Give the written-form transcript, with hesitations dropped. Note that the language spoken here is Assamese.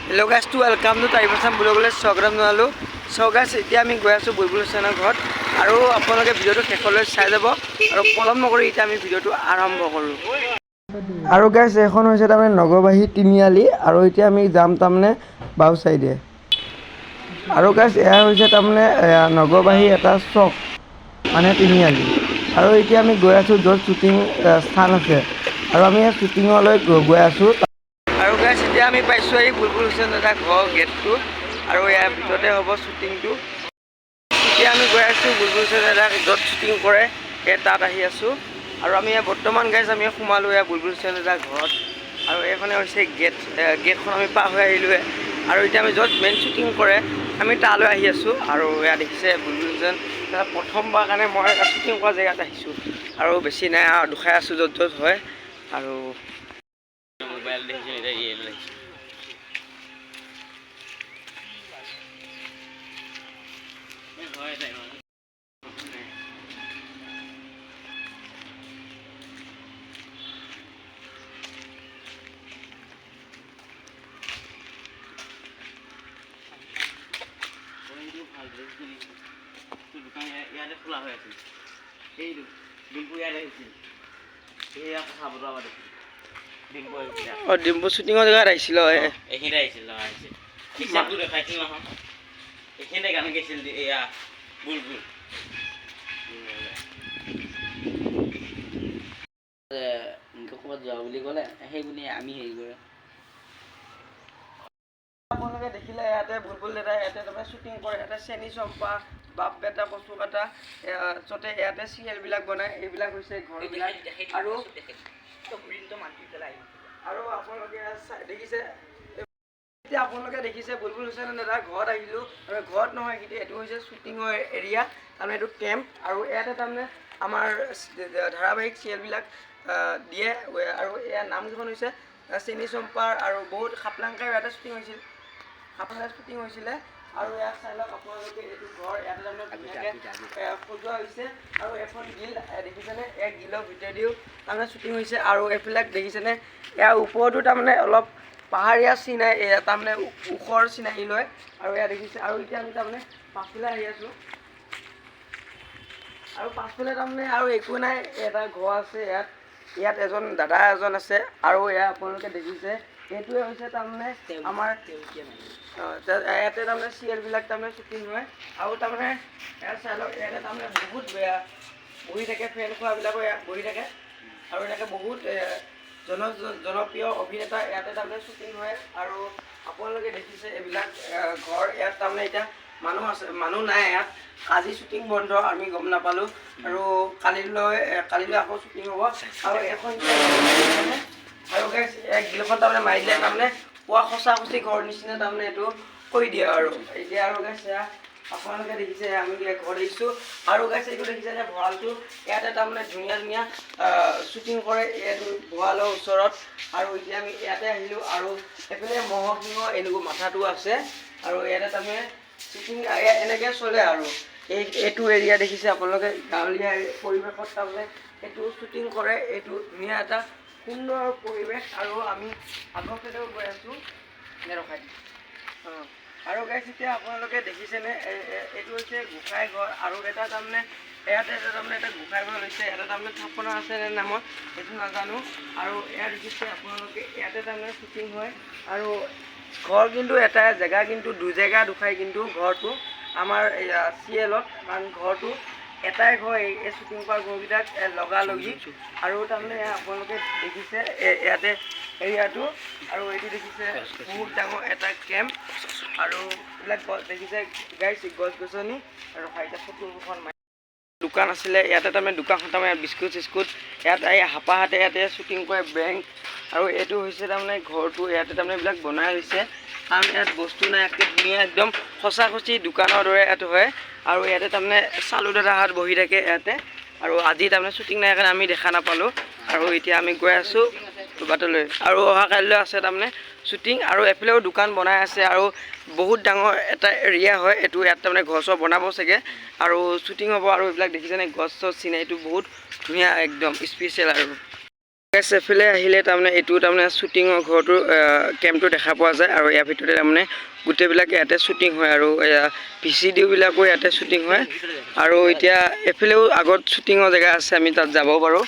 Hello' guys to welcome to time বুলিবলৈ স্বাগতম জনালোঁ। চ' গাইজ এতিয়া আমি গৈ আছোঁ বুলবুল হুছেইনৰ ঘৰত আৰু আপোনালোকে ভিডিঅ'টো শেষলৈ চাই যাব আৰু পলম নকৰি এতিয়া আমি ভিডিঅ'টো আৰম্ভ কৰোঁ। আৰু গাইজ এখন হৈছে তাৰমানে নগৰবাহী তিনিআলি আৰু এতিয়া আমি যাম তাৰমানে বাও চাইডে। আৰু গাইজ এয়া হৈছে তাৰমানে নগৰবাহী এটা চক মানে তিনিআলি আৰু এতিয়া আমি গৈ আছোঁ য'ত শ্বুটিং স্থান আছে আৰু আমি শ্বুটিঙলৈ গৈ আছোঁ। আৰু গাইজ এতিয়া আমি পাইছোঁ এই বুলবুল হুছেইন দাদা ঘৰৰ গেটটো আৰু ইয়াৰ ভিতৰতে হ'ব শ্বুটিংটো। এতিয়া আমি গৈ আছোঁ বুলবুল হুছেইন দাদা য'ত শ্বুটিং কৰে তাত আহি আছোঁ আৰু আমি বৰ্তমান গাইজ আমি সোমালোঁ এয়া বুলবুল হুছেইন দাদা ঘৰত আৰু এইখনে হৈছে গেটখন আমি পাৰ হৈ আহিলোঁৱে আৰু এতিয়া আমি য'ত মেইন শ্বুটিং কৰে আমি তালৈ আহি আছোঁ। আৰু এয়া দেখিছে বুলবুল হুছেইন দাদা প্ৰথমবাৰ কাৰণে মই শ্বুটিং কৰা জেগাত আহিছোঁ আৰু বেছি নাই আৰু দুখাই আছোঁ য'ত য'ত হয় আৰু মোবাইল দেখিছোঁ ইয়াতে খোলা হৈ আছিল এইটো ডিম্পু ইয়াতে আহিছিল এয়া কথা বতৰা পাতিছিল ডিম্পু আহিছিল ডিম্পু শ্বুটিঙৰ জেগাত আহিছিল এইখিনিতে আহিছিল হিচাপটো দেখাইছিল নহয় এইখিনিতে গান গাইছিল এয়া বুলবুল ক'ৰবাত যোৱা বুলি ক'লে সেইবুলি আমি হেৰি কৰে আপোনালোকে দেখিলে ইয়াতে বুলবুল দাদাই ইয়াতে তাৰমানে শ্বুটিং কৰে ইয়াতে চেনী চম্পা বাপ বেটা কচু কাটা য'তে ইয়াতে চিৰিয়েলবিলাক বনায় এইবিলাক হৈছে ঘৰবিলাক আৰু আপোনালোকে দেখিছে এতিয়া আপোনালোকে দেখিছে বুলবুল হুছেইন দাদা ঘৰত আহিলোঁ আৰু ঘৰত নহয় কিন্তু এইটো হৈছে শ্বুটিঙৰ এৰিয়া তাৰমানে এইটো কেম্প আৰু ইয়াতে তাৰমানে আমাৰ ধাৰাবাহিক চিৰিয়েলবিলাক দিয়ে আৰু ইয়াৰ নামকেইখন হৈছে চেনী চম্পাৰ আৰু বহুত খাপলাংকাই ইয়াতে শ্বুটিং হৈছিল শ্বুটিং হৈছিলে আৰু ইয়াত চাই লওক আপোনালোকে এইটো ঘৰ ইয়াতে তাৰমানে ধুনীয়াকৈ সজোৱা হৈছে আৰু এখন গিল দেখিছেনে এই গিলৰ ভিতৰেদিও তাৰমানে শ্বুটিং হৈছে আৰু এইবিলাক দেখিছেনে ইয়াৰ ওপৰতো তাৰমানে অলপ পাহাৰীয়া চিনাই তাৰমানে ওখৰ চিনাকি লয় আৰু ইয়াত দেখিছে আৰু এতিয়া আমি তাৰমানে পাছফালে আহি আছোঁ আৰু পাছফালে তাৰমানে আৰু একো নাই এটা ঘৰ আছে ইয়াত এজন দাদা এজন আছে আৰু এয়া আপোনালোকে দেখিছে এইটোৱে হৈছে তাৰমানে আমাৰ ইয়াতে তাৰমানে চিৰিয়েলবিলাক তাৰমানে শ্বুটিং হয় আৰু তাৰমানে ইয়াত চাই লওক ইয়াতে তাৰমানে বহুত বহি থাকে ফেন খোৱাবিলাকো ইয়াত বহি থাকে আৰু এনেকৈ বহুত জনপ্ৰিয় অভিনেতা ইয়াতে তাৰমানে শ্বুটিং হয় আৰু আপোনালোকে দেখিছে এইবিলাক ঘৰ ইয়াত তাৰমানে এতিয়া মানুহ নাই ইয়াত আজি শ্বুটিং বন্ধ আমি গম নাপালোঁ আৰু কালিলৈ আকৌ শ্বুটিং হ'ব আৰু এখন আৰু গিলখন তাৰমানে মাৰি দিলে তাৰমানে পুৱা সঁচা সঁচি ঘৰ নিচিনা তাৰমানে এইটো কৰি দিয়ে আৰু এতিয়া আৰু আপোনালোকে দেখিছে আমি ঘৰ দেখিছোঁ আৰু এইটো দেখিছে যে ভঁৰালটো ইয়াতে তাৰমানে ধুনীয়া ধুনীয়া শ্বুটিং কৰে এইটো ভঁৰালৰ ওচৰত আৰু এতিয়া আমি ইয়াতে আহিলোঁ আৰু এইফালে মহৰ সিংহ এনেকুৱা মাথাটো আছে আৰু ইয়াতে তাৰমানে শ্বুটিং এনেকৈ চলে আৰু এইটো এৰিয়া দেখিছে আপোনালোকে গাঁৱলীয়া পৰিৱেশত তাৰমানে এইটো শ্বুটিং কৰে এইটো ধুনীয়া এটা সুন্দৰ পৰিৱেশ আৰু আমি আগৰ ফালেও গৈ আছোঁ ৰখাই আৰু গাইজ এতিয়া আপোনালোকে দেখিছেনে এইটো হৈছে গোসাঁই ঘৰ আৰু এটা তাৰমানে ইয়াতে তাৰমানে এটা গোসাঁই ঘৰ হৈছে এটা তাৰমানে থাপনা আছে নে নামত সেইটো নাজানো আৰু ইয়াত দেখিছে আপোনালোকে ইয়াতে তাৰমানে শ্বুটিং হয় আৰু ঘৰ কিন্তু এটা জেগা কিন্তু দুজেগা দুখাই কিন্তু ঘৰটো আমাৰ চিৰিয়েলত কাৰণ ঘৰটো এটাই ঘৰ এই শ্বুটিং কৰা ঘৰকেইটাক লগালগি আৰু তাৰমানে আপোনালোকে দেখিছে ইয়াতে এৰিয়াটো আৰু এইটো দেখিছে বহুত ডাঙৰ এটা কেম্প আৰু এইবিলাক দেখিছে গাইছ গছ গছনি আৰু এতিয়া ফটোখন দোকান আছিলে ইয়াতে তাৰমানে দোকানখন তাৰমানে বিস্কুট চিস্কুট ইয়াত এই হাপাহাতে ইয়াতে শ্বুটিং কৰে বেংক আৰু এইটো হৈছে তাৰমানে ঘৰটো ইয়াতে তাৰমানে এইবিলাক বনাই হৈছে কাৰণ ইয়াত বস্তু নাই একে ধুনীয়া একদম সঁচা সঁচি দোকানৰ দৰে ইয়াত হয় আৰু ইয়াতে তাৰমানে চালু দাদাহঁত বহি থাকে ইয়াতে আৰু আজি তাৰমানে শ্বুটিং নাই কাৰণে আমি দেখা নাপালোঁ আৰু এতিয়া আমি গৈ আছোঁ বাটলৈ আৰু অহা কাইলৈ আছে তাৰমানে শ্বুটিং আৰু এফালেও দোকান বনাই আছে আৰু বহুত ডাঙৰ এটা এৰিয়া হয় এইটো ইয়াত তাৰমানে ঘৰ চৰ বনাব চাগে আৰু শ্বুটিং হ'ব আৰু এইবিলাক দেখিছেনে গছ চছ চিনাৰীটো বহুত ধুনীয়া একদম স্পেচিয়েল আৰু এফালে আহিলে তাৰমানে এইটো তাৰমানে শ্বুটিঙৰ ঘৰটো কেম্পটো দেখা পোৱা যায় আৰু ইয়াৰ ভিতৰতে তাৰমানে গোটেইবিলাক ইয়াতে শ্বুটিং হয় আৰু VCDবিলাকো ইয়াতে শ্বুটিং হয় আৰু এতিয়া এফালেও আগত শ্বুটিঙৰ জেগা আছে আমি তাত যাব পাৰোঁ